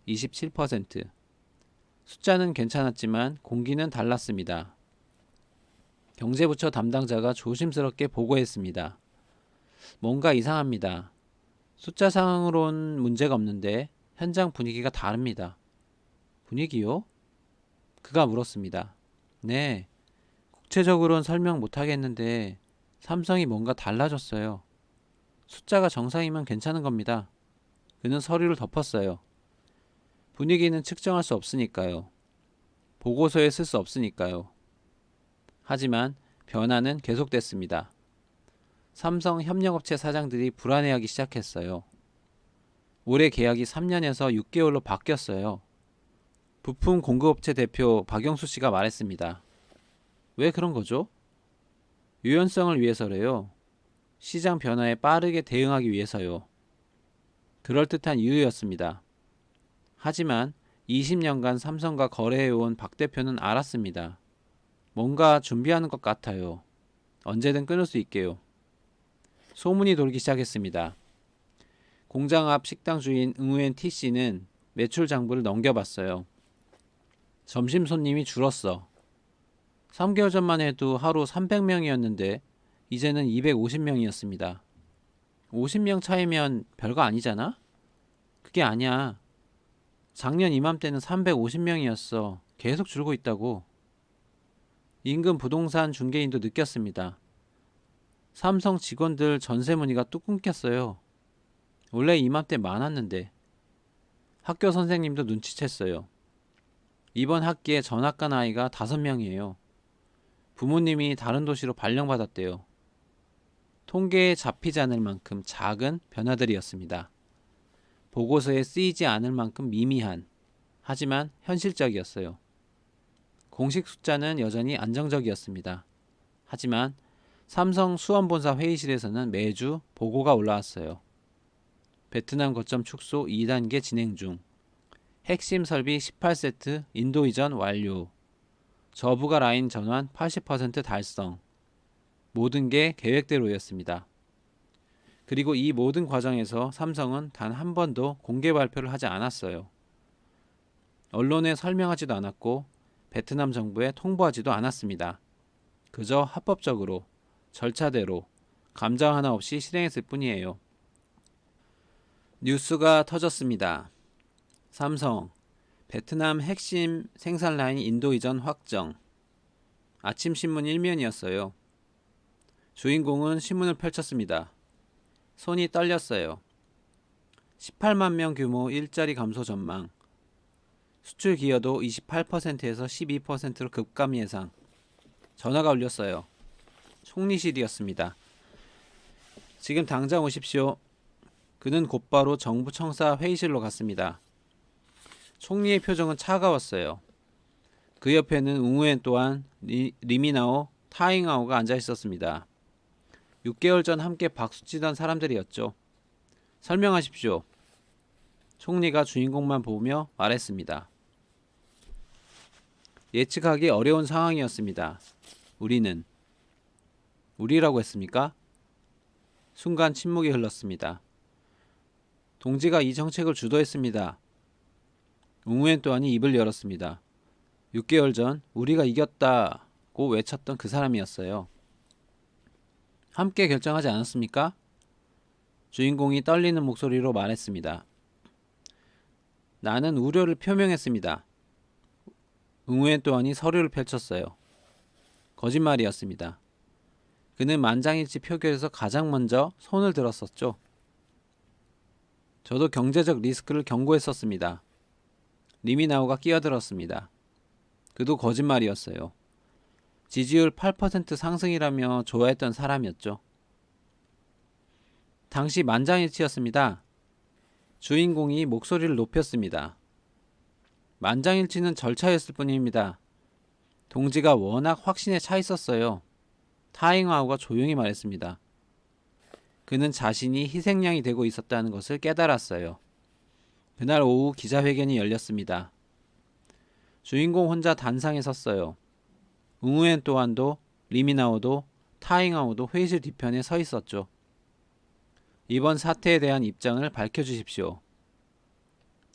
27%. 숫자는 괜찮았지만 공기는 달랐습니다. 경제부처 담당자가 조심스럽게 보고했습니다. 뭔가 이상합니다. 숫자상으론 문제가 없는데 현장 분위기가 다릅니다. 분위기요? 그가 물었습니다. 네, 구체적으로는 설명 못하겠는데 삼성이 뭔가 달라졌어요. 숫자가 정상이면 괜찮은 겁니다. 그는 서류를 덮었어요. 분위기는 측정할 수 없으니까요. 보고서에 쓸 수 없으니까요. 하지만 변화는 계속됐습니다. 삼성 협력업체 사장들이 불안해하기 시작했어요. 올해 계약이 3년에서 6개월로 바뀌었어요. 부품 공급업체 대표 박영수 씨가 말했습니다. 왜 그런 거죠? 유연성을 위해서래요. 시장 변화에 빠르게 대응하기 위해서요. 그럴듯한 이유였습니다. 하지만 20년간 삼성과 거래해온 박 대표는 알았습니다. 뭔가 준비하는 것 같아요. 언제든 끊을 수 있게요. 소문이 돌기 시작했습니다. 공장 앞 식당 주인 응우엔 T씨는 매출 장부를 넘겨봤어요. 점심 손님이 줄었어. 3개월 전만 해도 하루 300명이었는데 이제는 250명이었습니다. 50명 차이면 별거 아니잖아? 그게 아니야. 작년 이맘때는 350명이었어. 계속 줄고 있다고. 인근 부동산 중개인도 느꼈습니다. 삼성 직원들 전세 문의가 뚝 끊겼어요. 원래 이맘때 많았는데. 학교 선생님도 눈치챘어요. 이번 학기에 전학 간 아이가 5명이에요. 부모님이 다른 도시로 발령받았대요. 통계에 잡히지 않을 만큼 작은 변화들이었습니다. 보고서에 쓰이지 않을 만큼 미미한, 하지만 현실적이었어요. 공식 숫자는 여전히 안정적이었습니다. 하지만 삼성 수원본사 회의실에서는 매주 보고가 올라왔어요. 베트남 거점 축소 2단계 진행 중. 핵심 설비 18세트 인도 이전 완료. 저부가 라인 전환 80% 달성. 모든 게 계획대로였습니다. 그리고 이 모든 과정에서 삼성은 단 한 번도 공개 발표를 하지 않았어요. 언론에 설명하지도 않았고 베트남 정부에 통보하지도 않았습니다. 그저 합법적으로, 절차대로, 감자 하나 없이 실행했을 뿐이에요. 뉴스가 터졌습니다. 삼성, 베트남 핵심 생산 라인 인도 이전 확정. 아침 신문 1면이었어요. 주인공은 신문을 펼쳤습니다. 손이 떨렸어요. 18만 명 규모 일자리 감소 전망. 수출 기여도 28%에서 12%로 급감 예상. 전화가 울렸어요. 총리실이었습니다. 지금 당장 오십시오. 그는 곧바로 정부 청사 회의실로 갔습니다. 총리의 표정은 차가웠어요. 그 옆에는 웅우엔 또한 리미나오, 타잉아오가 앉아 있었습니다. 6개월 전 함께 박수치던 사람들이었죠. 설명하십시오. 총리가 주인공만 보며 말했습니다. 예측하기 어려운 상황이었습니다. 우리라고 했습니까? 순간 침묵이 흘렀습니다. 동지가 이 정책을 주도했습니다. 웅우엔 또한이 입을 열었습니다. 6개월 전 우리가 이겼다고 외쳤던 그 사람이었어요. 함께 결정하지 않았습니까? 주인공이 떨리는 목소리로 말했습니다. 나는 우려를 표명했습니다. 웅우엔 또한이 서류를 펼쳤어요. 거짓말이었습니다. 그는 만장일치 표결에서 가장 먼저 손을 들었었죠. 저도 경제적 리스크를 경고했었습니다. 리미나오가 끼어들었습니다. 그도 거짓말이었어요. 지지율 8% 상승이라며 좋아했던 사람이었죠. 당시 만장일치였습니다. 주인공이 목소리를 높였습니다. 만장일치는 절차였을 뿐입니다. 동지가 워낙 확신에 차 있었어요. 타잉아오가 조용히 말했습니다. 그는 자신이 희생양이 되고 있었다는 것을 깨달았어요. 그날 오후 기자회견이 열렸습니다. 주인공 혼자 단상에 섰어요. 웅우엔 또한도 리미나오도 타잉아오도 회의실 뒤편에 서 있었죠. 이번 사태에 대한 입장을 밝혀주십시오.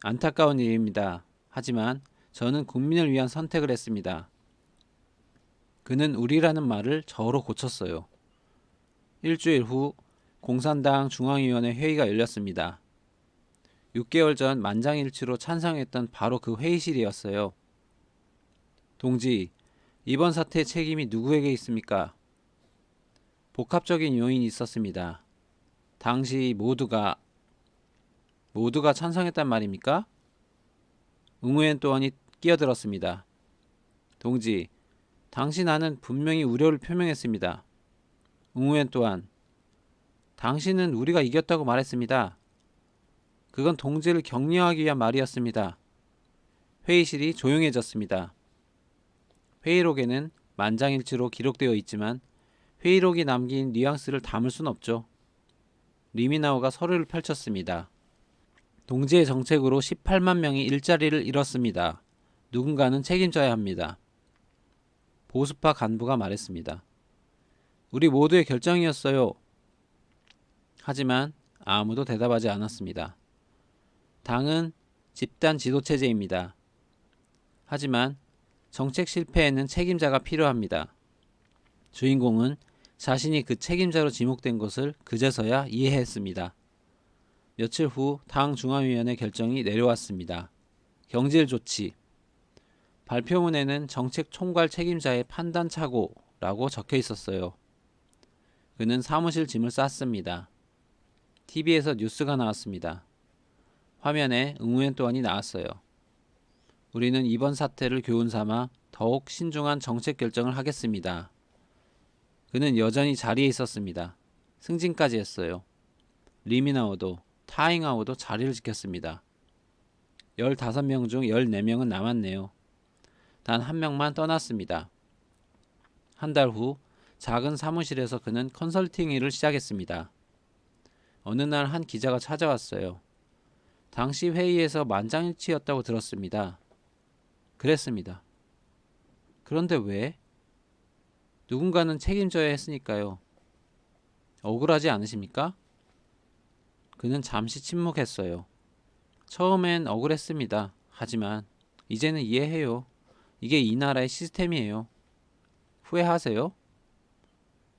안타까운 일입니다. 하지만 저는 국민을 위한 선택을 했습니다. 그는 우리라는 말을 저로 고쳤어요. 일주일 후 공산당 중앙위원회 회의가 열렸습니다. 6개월 전 만장일치로 찬성했던 바로 그 회의실이었어요. 동지, 이번 사태의 책임이 누구에게 있습니까? 복합적인 요인이 있었습니다. 당시 모두가 찬성했단 말입니까? 웅우엔 또한이 끼어들었습니다. 동지, 당시 나는 분명히 우려를 표명했습니다. 웅우엔 또한, 당신은 우리가 이겼다고 말했습니다. 그건 동지를 격려하기 위한 말이었습니다. 회의실이 조용해졌습니다. 회의록에는 만장일치로 기록되어 있지만 회의록이 남긴 뉘앙스를 담을 순 없죠. 리미나오가 서류를 펼쳤습니다. 동지의 정책으로 18만 명이 일자리를 잃었습니다. 누군가는 책임져야 합니다. 보수파 간부가 말했습니다. 우리 모두의 결정이었어요. 하지만 아무도 대답하지 않았습니다. 당은 집단 지도체제입니다. 하지만 정책 실패에는 책임자가 필요합니다. 주인공은 자신이 그 책임자로 지목된 것을 그제서야 이해했습니다. 며칠 후 당 중앙위원회 결정이 내려왔습니다. 경질 조치. 발표문에는 정책 총괄 책임자의 판단 착오라고 적혀 있었어요. 그는 사무실 짐을 쌌습니다. TV에서 뉴스가 나왔습니다. 화면에 웅우엔 또한이 나왔어요. 우리는 이번 사태를 교훈 삼아 더욱 신중한 정책 결정을 하겠습니다. 그는 여전히 자리에 있었습니다. 승진까지 했어요. 리미나오도 타잉아오도 자리를 지켰습니다. 15명 중 14명은 남았네요. 단 한 명만 떠났습니다. 한 달 후 작은 사무실에서 그는 컨설팅 일을 시작했습니다. 어느 날 한 기자가 찾아왔어요. 당시 회의에서 만장일치였다고 들었습니다. 그랬습니다. 그런데 왜? 누군가는 책임져야 했으니까요. 억울하지 않으십니까? 그는 잠시 침묵했어요. 처음엔 억울했습니다. 하지만 이제는 이해해요. 이게 이 나라의 시스템이에요. 후회하세요?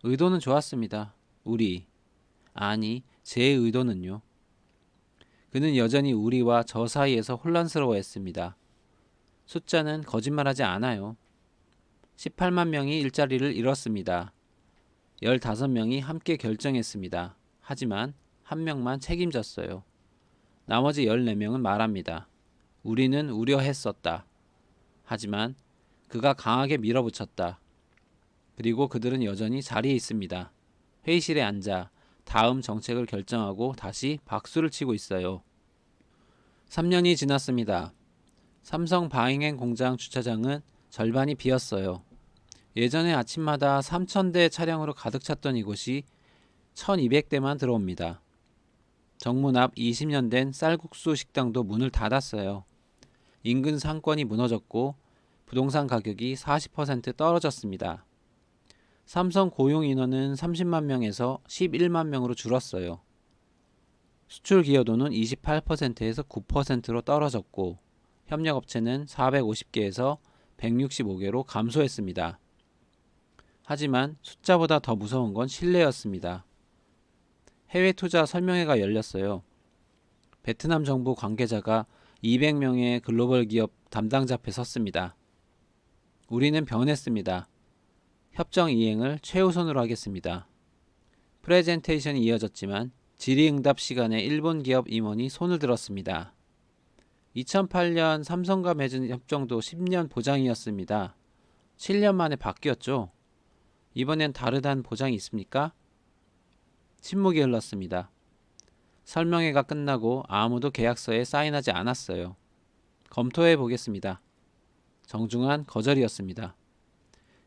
의도는 좋았습니다. 아니, 제 의도는요. 그는 여전히 우리와 저 사이에서 혼란스러워했습니다. 숫자는 거짓말하지 않아요. 18만 명이 일자리를 잃었습니다. 15명이 함께 결정했습니다. 하지만 한 명만 책임졌어요. 나머지 14명은 말합니다. 우리는 우려했었다. 하지만 그가 강하게 밀어붙였다. 그리고 그들은 여전히 자리에 있습니다. 회의실에 앉아 다음 정책을 결정하고 다시 박수를 치고 있어요. 3년이 지났습니다. 삼성 바잉행 공장 주차장은 절반이 비었어요. 예전에 아침마다 3,000대 차량으로 가득 찼던 이곳이 1,200대만 들어옵니다. 정문 앞 20년 된 쌀국수 식당도 문을 닫았어요. 인근 상권이 무너졌고 부동산 가격이 40% 떨어졌습니다. 삼성 고용 인원은 30만 명에서 11만 명으로 줄었어요. 수출 기여도는 28%에서 9%로 떨어졌고 협력업체는 450개에서 165개로 감소했습니다. 하지만 숫자보다 더 무서운 건 신뢰였습니다. 해외 투자 설명회가 열렸어요. 베트남 정부 관계자가 200명의 글로벌 기업 담당자 앞에 섰습니다. 우리는 변했습니다. 협정 이행을 최우선으로 하겠습니다. 프레젠테이션이 이어졌지만 질의응답 시간에 일본 기업 임원이 손을 들었습니다. 2008년 삼성과 맺은 협정도 10년 보장이었습니다. 7년 만에 바뀌었죠. 이번엔 다르다는 보장이 있습니까? 침묵이 흘렀습니다. 설명회가 끝나고 아무도 계약서에 사인하지 않았어요. 검토해 보겠습니다. 정중한 거절이었습니다.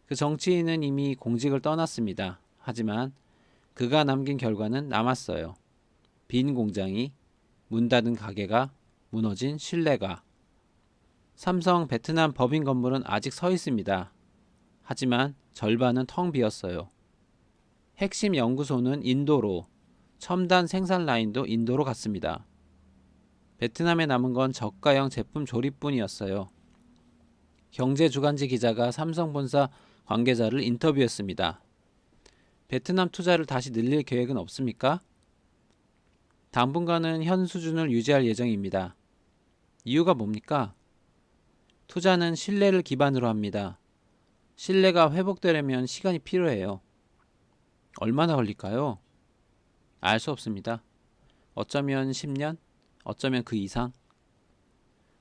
그 정치인은 이미 공직을 떠났습니다. 하지만 그가 남긴 결과는 남았어요. 빈 공장이, 문 닫은 가게가, 무너진 신뢰가. 삼성 베트남 법인 건물은 아직 서 있습니다. 하지만 절반은 텅 비었어요. 핵심 연구소는 인도로, 첨단 생산 라인도 인도로 갔습니다. 베트남에 남은 건 저가형 제품 조립뿐이었어요. 경제주간지 기자가 삼성 본사 관계자를 인터뷰했습니다. 베트남 투자를 다시 늘릴 계획은 없습니까? 당분간은 현 수준을 유지할 예정입니다. 이유가 뭡니까? 투자는 신뢰를 기반으로 합니다. 신뢰가 회복되려면 시간이 필요해요. 얼마나 걸릴까요? 알 수 없습니다. 어쩌면 10년? 어쩌면 그 이상?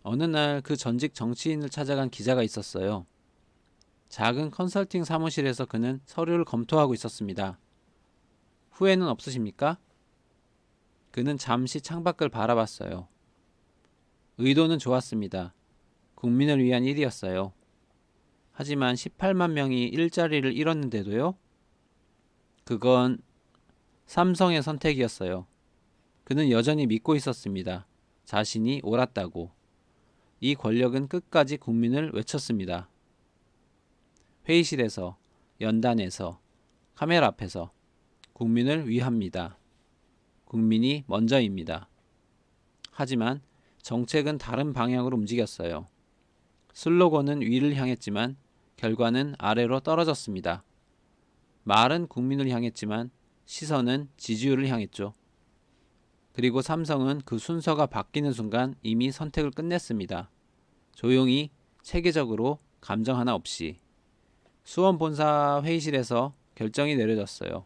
어느 날 그 전직 정치인을 찾아간 기자가 있었어요. 작은 컨설팅 사무실에서 그는 서류를 검토하고 있었습니다. 후회는 없으십니까? 그는 잠시 창밖을 바라봤어요. 의도는 좋았습니다. 국민을 위한 일이었어요. 하지만 18만 명이 일자리를 잃었는데도요? 그건 삼성의 선택이었어요. 그는 여전히 믿고 있었습니다. 자신이 옳았다고. 이 권력은 끝까지 국민을 외쳤습니다. 회의실에서, 연단에서, 카메라 앞에서 국민을 위합니다. 국민이 먼저입니다. 하지만 정책은 다른 방향으로 움직였어요. 슬로건은 위를 향했지만 결과는 아래로 떨어졌습니다. 말은 국민을 향했지만 시선은 지지율을 향했죠. 그리고 삼성은 그 순서가 바뀌는 순간 이미 선택을 끝냈습니다. 조용히, 체계적으로, 감정 하나 없이. 수원 본사 회의실에서 결정이 내려졌어요.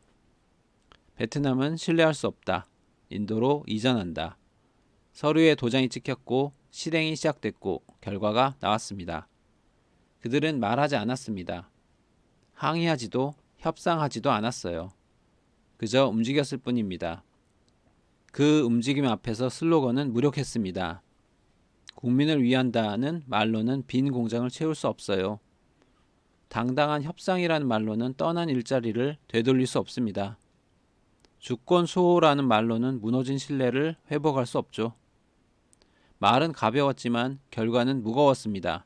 베트남은 신뢰할 수 없다. 인도로 이전한다. 서류에 도장이 찍혔고 실행이 시작됐고 결과가 나왔습니다. 그들은 말하지 않았습니다. 항의하지도 협상하지도 않았어요. 그저 움직였을 뿐입니다. 그 움직임 앞에서 슬로건은 무력했습니다. 국민을 위한다는 말로는 빈 공장을 채울 수 없어요. 당당한 협상이라는 말로는 떠난 일자리를 되돌릴 수 없습니다. 주권 수호라는 말로는 무너진 신뢰를 회복할 수 없죠. 말은 가벼웠지만 결과는 무거웠습니다.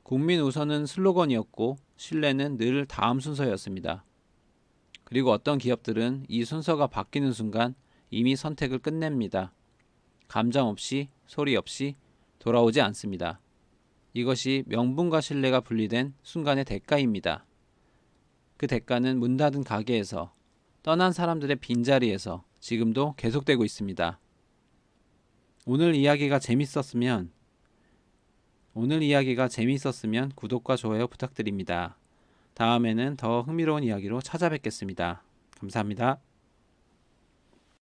국민 우선은 슬로건이었고 신뢰는 늘 다음 순서였습니다. 그리고 어떤 기업들은 이 순서가 바뀌는 순간 이미 선택을 끝냅니다. 감정 없이, 소리 없이 돌아오지 않습니다. 이것이 명분과 신뢰가 분리된 순간의 대가입니다. 그 대가는 문 닫은 가게에서, 떠난 사람들의 빈자리에서 지금도 계속되고 있습니다. 오늘 이야기가 재밌었으면 구독과 좋아요 부탁드립니다. 다음에는 더 흥미로운 이야기로 찾아뵙겠습니다. 감사합니다.